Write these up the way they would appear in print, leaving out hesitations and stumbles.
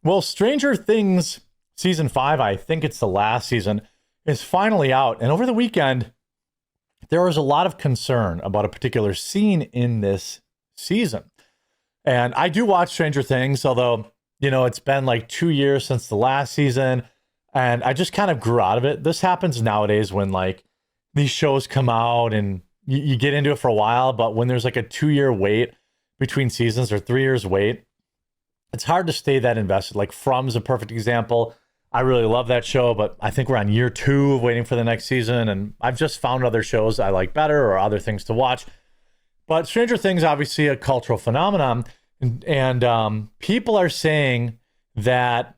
Well, Stranger Things season 5, I think it's the last season, is finally out. And over the weekend, there was a lot of concern about a particular scene in this season. And I do watch Stranger Things, although, it's been like 2 years since the last season. And I just kind of grew out of it. This happens nowadays when like these shows come out and you get into it for a while. But when there's like a 2-year wait between seasons or 3 years wait, it's hard to stay that invested. Like From's a perfect example. I really love that show, but I think we're on year 2 of waiting for the next season. And I've just found other shows I like better or other things to watch. But Stranger Things, obviously a cultural phenomenon. And people are saying that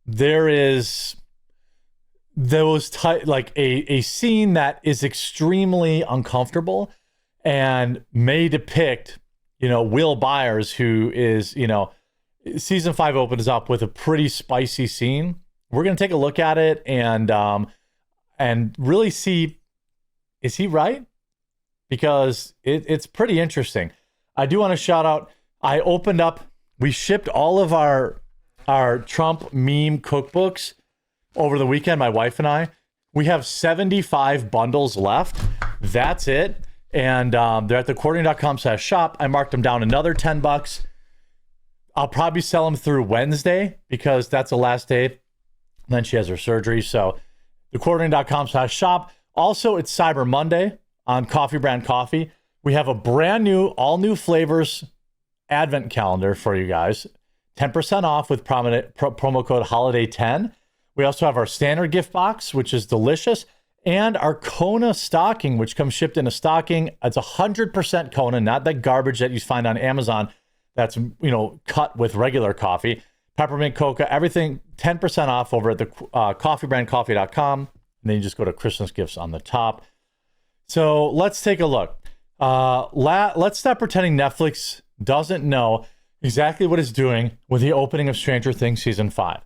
there is like a scene that is extremely uncomfortable and may depict, Will Byers, who is, season 5 opens up with a pretty spicy scene. We're going to take a look at it and really see, is he right? Because it's pretty interesting. I do want to shout out, we shipped all of our Trump meme cookbooks over the weekend, my wife and I. We have 75 bundles left. That's it. And they're at thequartering.com/shop. I marked them down another $10. I'll probably sell them through Wednesday because that's the last day. And then she has her surgery. So thequartering.com/shop. Also, it's Cyber Monday on Coffee Brand Coffee. We have a brand new, all new flavors advent calendar for you guys. 10% off with promo code HOLIDAY10. We also have our standard gift box, which is delicious, and our Kona stocking, which comes shipped in a stocking. It's 100% Kona, not that garbage that you find on Amazon that's, cut with regular coffee. Peppermint coca, everything 10% off over at the coffeebrandcoffee.com. And then you just go to Christmas gifts on the top. So let's take a look. Let's stop pretending Netflix doesn't know exactly what it's doing with the opening of Stranger Things season 5.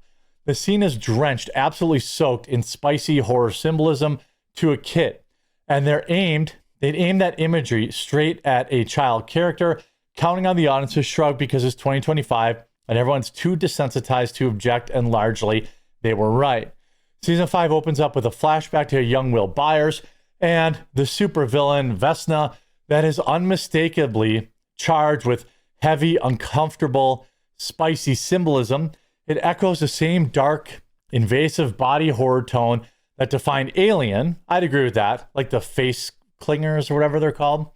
The scene is drenched, absolutely soaked in spicy horror symbolism to a kid. And they'd aimed that imagery straight at a child character, counting on the audience to shrug because it's 2025 and everyone's too desensitized to object, and largely they were right. Season 5 opens up with a flashback to a young Will Byers and the supervillain Vesna that is unmistakably charged with heavy, uncomfortable, spicy symbolism. It echoes the same dark, invasive body horror tone that defined Alien. I'd agree with that, like the face clingers or whatever they're called.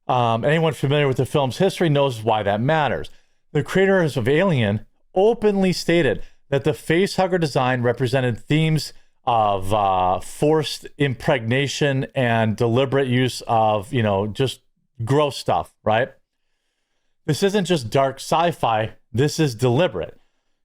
Anyone familiar with the film's history knows why that matters. The creators of Alien openly stated that the face hugger design represented themes of forced impregnation and deliberate use of, just gross stuff, right? This isn't just dark sci-fi. This is deliberate.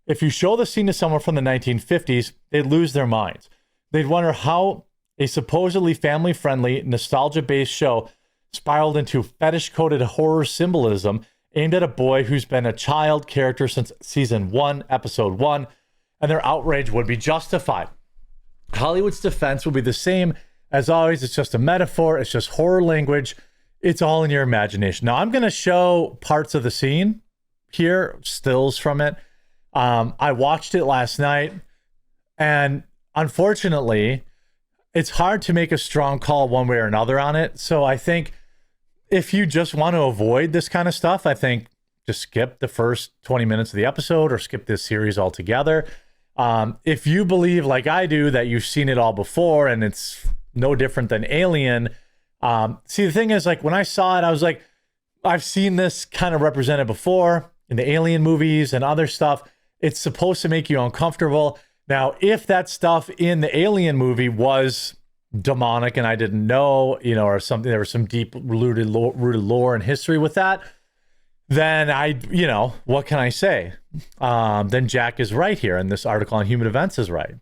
If you show the scene to someone from the 1950s, they'd lose their minds. They'd wonder how a supposedly family-friendly, nostalgia-based show spiraled into fetish-coded horror symbolism aimed at a boy who's been a child character since season 1, episode 1, and their outrage would be justified. Hollywood's defense would be the same as always. It's just a metaphor. It's just horror language. It's all in your imagination. Now, I'm going to show parts of the scene here, stills from it. I watched it last night, and unfortunately, it's hard to make a strong call one way or another on it. So I think if you just want to avoid this kind of stuff, I think just skip the first 20 minutes of the episode or skip this series altogether. If you believe, like I do, that you've seen it all before and it's no different than Alien. See, the thing is, like, when I saw it, I was like, I've seen this kind of represented before in the Alien movies and other stuff. It's supposed to make you uncomfortable. Now, if that stuff in the Alien movie was demonic and I didn't know, or something, there was some deep rooted lore and history with that, then what can I say? Then Jack is right here, and this article on Human Events is right.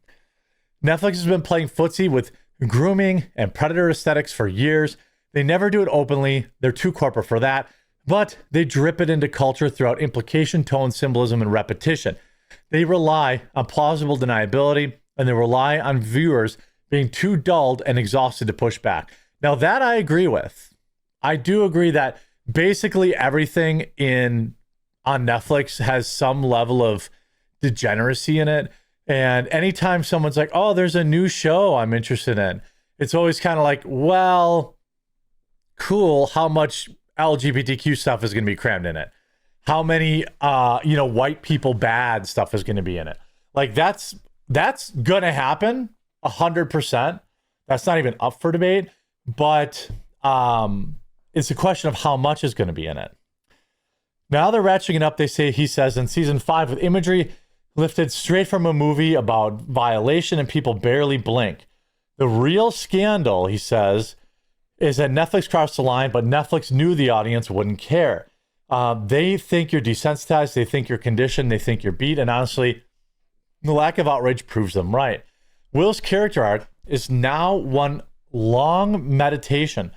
Netflix has been playing footsie with grooming and predator aesthetics for years. They never do it openly. They're too corporate for that, but they drip it into culture throughout implication, tone, symbolism, and repetition. They rely on plausible deniability, and they rely on viewers being too dulled and exhausted to push back. Now, that I agree with. I do agree that basically everything on Netflix has some level of degeneracy in it. And anytime someone's like, oh, there's a new show I'm interested in, it's always kind of like, well, cool. How much LGBTQ stuff is going to be crammed in it? How many, white people bad stuff is going to be in it? Like that's going to happen 100%. That's not even up for debate, but it's a question of how much is going to be in it. Now they're ratcheting it up. He says in season 5 with imagery lifted straight from a movie about violation and people barely blink. The real scandal, he says, is that Netflix crossed the line, but Netflix knew the audience wouldn't care. They think you're desensitized. They think you're conditioned. They think you're beat. And honestly, the lack of outrage proves them right. Will's character arc is now one long meditation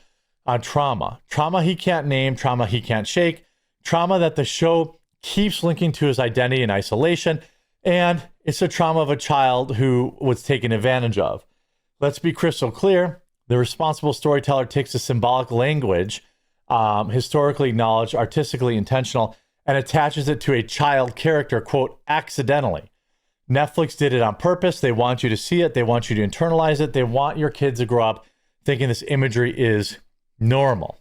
on trauma. Trauma he can't name, trauma he can't shake, trauma that the show keeps linking to his identity in isolation. And it's a trauma of a child who was taken advantage of. Let's be crystal clear. The responsible storyteller takes a symbolic language, historically acknowledged, artistically intentional, and attaches it to a child character, quote, accidentally. Netflix did it on purpose. They want you to see it. They want you to internalize it. They want your kids to grow up thinking this imagery is normal.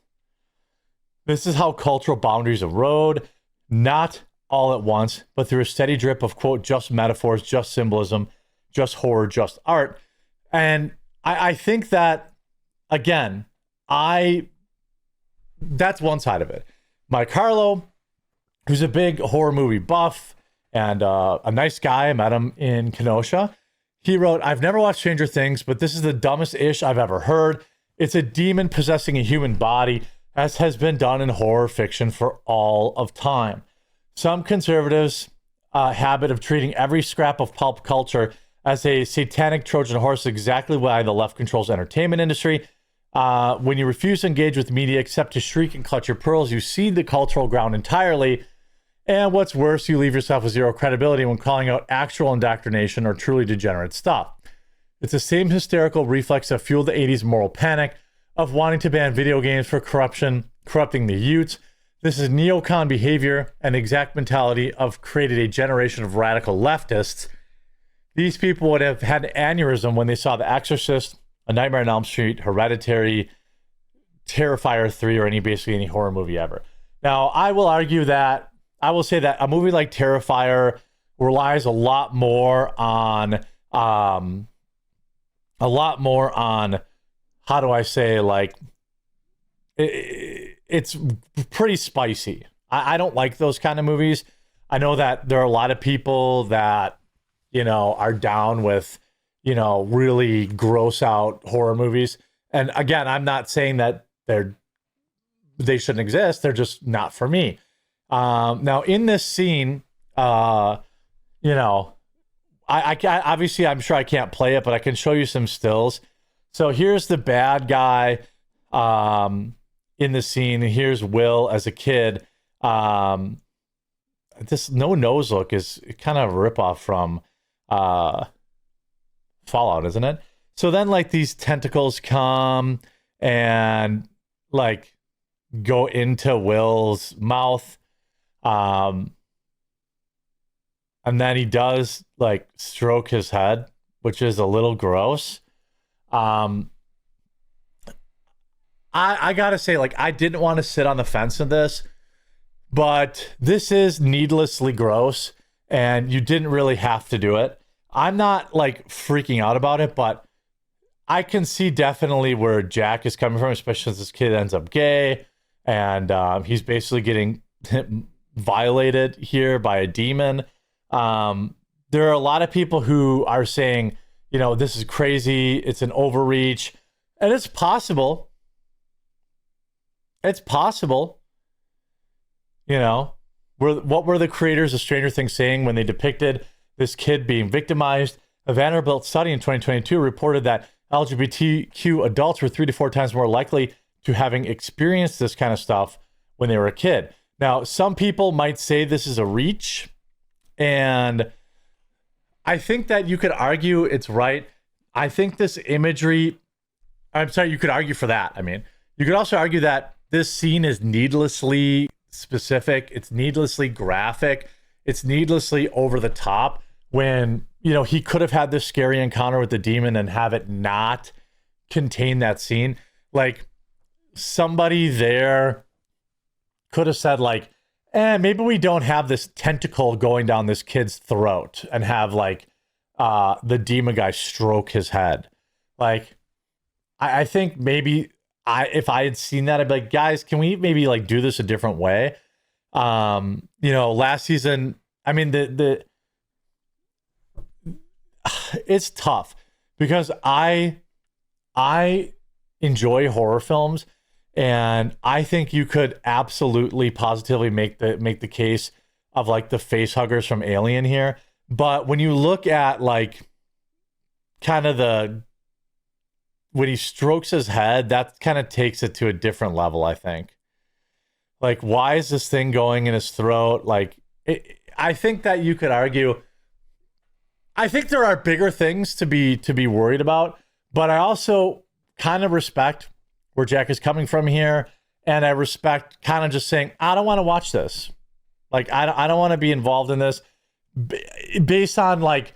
This is how cultural boundaries erode, not all at once, but through a steady drip of, quote, just metaphors, just symbolism, just horror, just art. And I think that, again, that's one side of it. Mike Harlow, who's a big horror movie buff and a nice guy, I met him in Kenosha. He wrote, I've never watched Stranger Things, but this is the dumbest ish I've ever heard. It's a demon possessing a human body, as has been done in horror fiction for all of time. Some conservatives' habit of treating every scrap of pulp culture as a satanic Trojan horse is exactly why the left controls the entertainment industry. When you refuse to engage with media except to shriek and clutch your pearls, you cede the cultural ground entirely. And what's worse, you leave yourself with zero credibility when calling out actual indoctrination or truly degenerate stuff. It's the same hysterical reflex that fueled the 80s moral panic of wanting to ban video games for corrupting the youths. This is neocon behavior and exact mentality of created a generation of radical leftists. These people would have had an aneurysm when they saw The Exorcist, A Nightmare on Elm Street, Hereditary, Terrifier 3, or basically any horror movie ever. Now, I will say that a movie like Terrifier relies a lot more on how do I say, like, it's pretty spicy. I don't like those kind of movies. I know that there are a lot of people that, are down with, really gross out horror movies. And again, I'm not saying that they shouldn't exist. They're just not for me. Now in this scene, I obviously I'm sure I can't play it, but I can show you some stills. So here's the bad guy in the scene. And here's Will as a kid. This no nose look is kind of a ripoff from Fallout, isn't it? So then like these tentacles come and like go into Will's mouth. And then he does like stroke his head, which is a little gross. I gotta say, like, I didn't want to sit on the fence of this, but this is needlessly gross and you didn't really have to do it. I'm not like freaking out about it, but I can see definitely where Jack is coming from, especially since this kid ends up gay and he's basically getting violated here by a demon. There are a lot of people who are saying, this is crazy. It's an overreach. And it's possible. It's possible. What were the creators of Stranger Things saying when they depicted this kid being victimized? A Vanderbilt study in 2022 reported that LGBTQ adults were 3 to 4 times more likely to having experienced this kind of stuff when they were a kid. Now, some people might say this is a reach, and I think that you could argue it's right. I think this imagery, you could argue for that. You could also argue that this scene is needlessly specific. It's needlessly graphic. it's needlessly over the top when, you know, he could have had this scary encounter with the demon and have it not contain that scene. Like, somebody there could have said, like, maybe we don't have this tentacle going down this kid's throat and have, like, the demon guy stroke his head. Like, I think maybe if I had seen that, I'd be like, guys, can we maybe, like, do this a different way? You know, last season, I mean, it's tough because I enjoy horror films, and I think you could absolutely positively make the case of, like, the face huggers from Alien here. But when you look at, like, kind of when he strokes his head, that kind of takes it to a different level, I think. Like, why is this thing going in his throat? Like, I think that you could argue, I think there are bigger things to be worried about, but I also kind of respect where Jack is coming from here, and I respect kind of just saying, I don't want to watch this. Like, I don't want to be involved in this based on, like,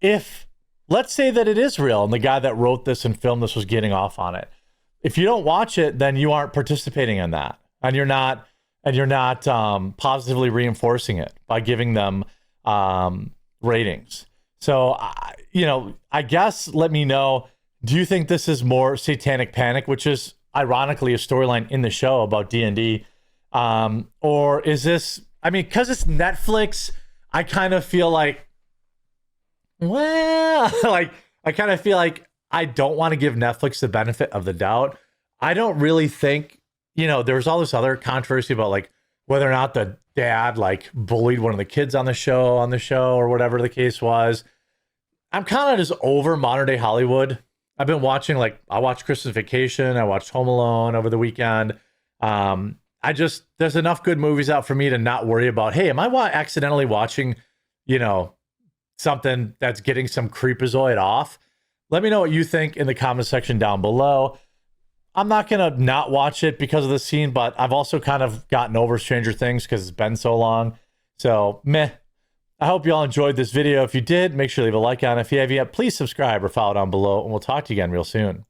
if, let's say that it is real and the guy that wrote this and filmed this was getting off on it. If you don't watch it, then you aren't participating in that, and you're not positively reinforcing it by giving them ratings. So, you know, I guess let me know, do you think this is more Satanic Panic, which is ironically a storyline in the show about D&D? Or is this, I mean, because it's Netflix, I kind of feel like, well, like, I kind of feel like I don't want to give Netflix the benefit of the doubt. I don't really think, you know, there's all this other controversy about, like, whether or not the dad, like, bullied one of the kids on the show or whatever the case was. I'm kind of just over modern day Hollywood. I've been watching, like, I watched Christmas Vacation. I watched Home Alone over the weekend. There's enough good movies out for me to not worry about, hey, am I accidentally watching, you know, something that's getting some creepazoid off? Let me know what you think in the comment section down below. I'm not going to not watch it because of the scene, but I've also kind of gotten over Stranger Things because it's been so long. So, meh. I hope you all enjoyed this video. If you did, make sure to leave a like on it. If you have yet, please subscribe or follow down below, and we'll talk to you again real soon.